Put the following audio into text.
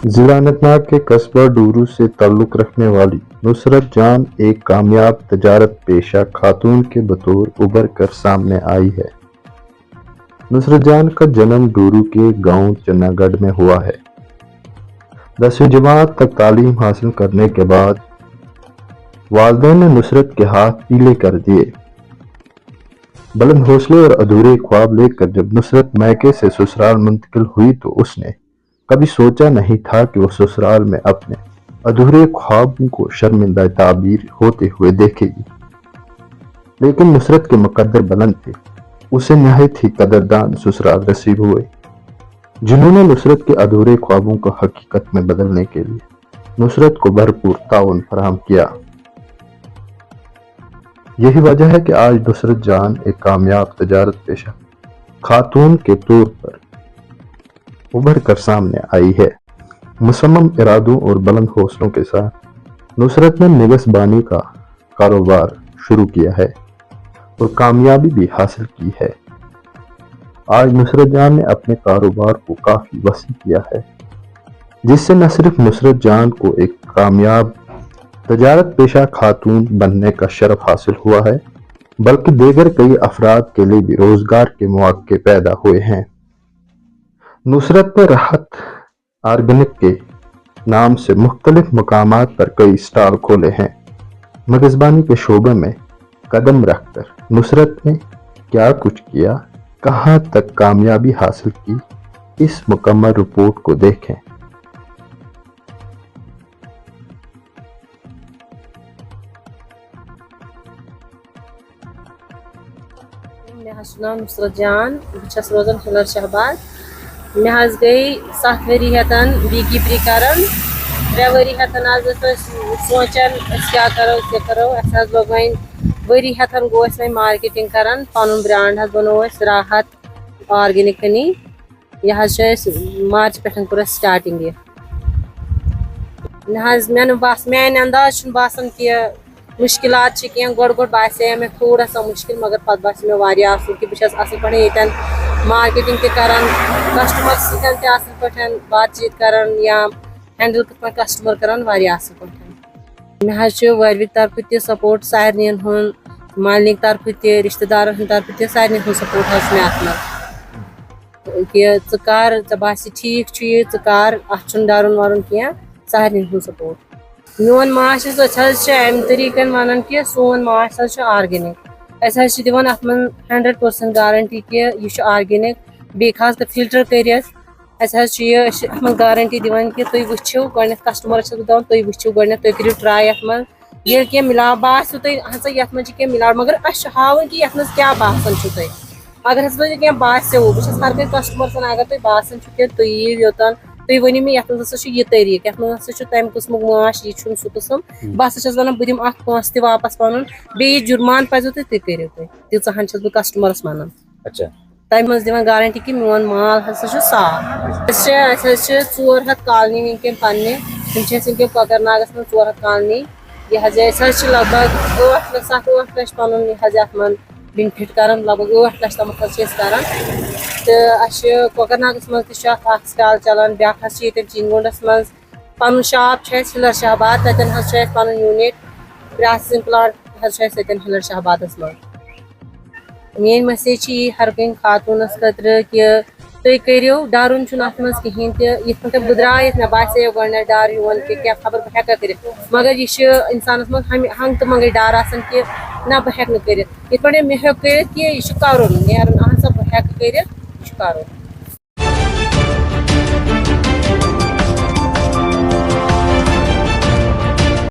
जिला अनंतनाग के कस्बा डूरू से ताल्लुक रखने वाली नुसरत जान एक कामयाब तजारत पेशा खातून के बतौर उभर कर सामने आई है। नुसरत जान का जन्म डूरू के गांव चन्नागढ़ में हुआ है। 10वीं जमात तक तालीम हासिल करने के बाद वालिदैन ने नुसरत के हाथ पीले कर दिए। बुलंद हौसले और अधूरे ख्वाब लेकर जब नुसरत मैके से ससुराल मुंतकिल हुई तो उसने कभी सोचा नहीं था कि वो ससुराल में अपने अधूरे ख्वाबों को शर्मिंदा ताबीर होते हुए देखेगी। लेकिन नुसरत के मुकद्दर बुलंद थे। उसे नहायत ही कदरदान ससुराल नसीब हुए जिन्होंने नुसरत के अधूरे ख्वाबों को हकीकत में बदलने के लिए नुसरत को भरपूर ताउन फराहम किया। यही वजह है कि आज नुसरत जान एक कामयाब तजारत पेशा खातून के तौर पर उभर कर सामने आई है। मुसम्मम इरादों और बुलंद हौसलों के साथ नुसरत ने निगहबानी का कारोबार शुरू किया है और कामयाबी भी हासिल की है। आज नुसरत जान ने अपने कारोबार को काफी वसी किया है, जिससे न सिर्फ नुसरत जान को एक कामयाब तजारत पेशा खातून बनने का शरफ हासिल हुआ है, बल्कि दीगर कई अफराद के लिए भी रोजगार के मौके पैदा हुए हैं। नुसरत ने राहत ऑर्गेनिक के नाम से मुख्तलिफ मकामात पर कई स्टॉल खोले हैं। मेजबानी के शोबे में कदम रखकर नुसरत ने क्या कुछ किया, कहां तक कामयाबी हासिल की, इस मुकम्मल रिपोर्ट को देखें। नाम नुसरत जान बस रोजान हिलर शहबाज मे गई 7 वरी हेतन बीकीपरी करन 3 वरी हेतन आज सोचन क्या करो लोग वरी हेतन गो मार्केटिंग करन पन ब्रांड बनो राहत ऑर्गेनिक कनी यह मार्च पे कोर स्टार्टिंग मे मान अंदाज बासान कि मुश्किलात गोड़ बासे मे थोड़ा सा मुश्किल, मगर पत बासे मे वारिया असल कि बस असल पे ये मार्केटिंग करान कस्टमर सतन पे बातचीत करान या हैंडल पे कस्टमर करान वारिया असल पे। मे वारविक तरफ त सपोर्ट सारन हूँ, मालिक तरफ त रिश्तेदार तरफ त सारे हूँ सपोर्ट मे अत कि कर बासी ठीक कर अत डरन वरन क्या सारे हूँ सपोर्ट। मोन माश अम तरीकन वन कि सोन माश ऑर्गेनिक अस दिवान अत 100% गारंटी कि यह ऑर्गेनिक बे खास कर फिल्टर कर गारंटी दिवान कि तुम वो गो कस्टमर दान तुम वो गो तुम करो ट्राई अत मन ये क्या मिलाव बासो तुम ये क्या मिलाव, मगर अस हावन कि ये क्या बासान तुम अगर हसा क्या बासो बस हर कह कस्टमर अगर तुम बासान कि तुम यीव योतान तुम वन मे ये तरीक ये तम किस्म माश यह सह किस्म बस वन बह पोस वापस पन बे जुर्मान पो तुम करो तीहन बह कस्टमरस वन। अच्छा तम मज दिवान गारंटी कि मोन माल हसा साफ। 400 कॉलोनी वनकन पन्ने वनकन कोकरनागस में 400 कॉलोनी यह लगभग 8 लक्ष पन यह बेनिफिट कर लगभग 8 लक्ष तम कर तो कोकरनागस मज स्टॉल चलान ब्या चिनगुंडस मज पन शॉप हिलर शहबाद तन पन यूनिट प्रोसेसिंग प्लांट हिलर शहबादस मज। मेन मैसेज हर कह खातूनस खतर कि तुम करो डरुन अत मज कहें तह बह द्रायस मे बासे गो डर यून कि क्या खबर बह हेका कर, मगर यह इंसानस मज हंग तो मंगे डर आसान कि ना बह हेक कर पे मे हेक कर यह कर नेरन अहन सा बह हेक कर कर।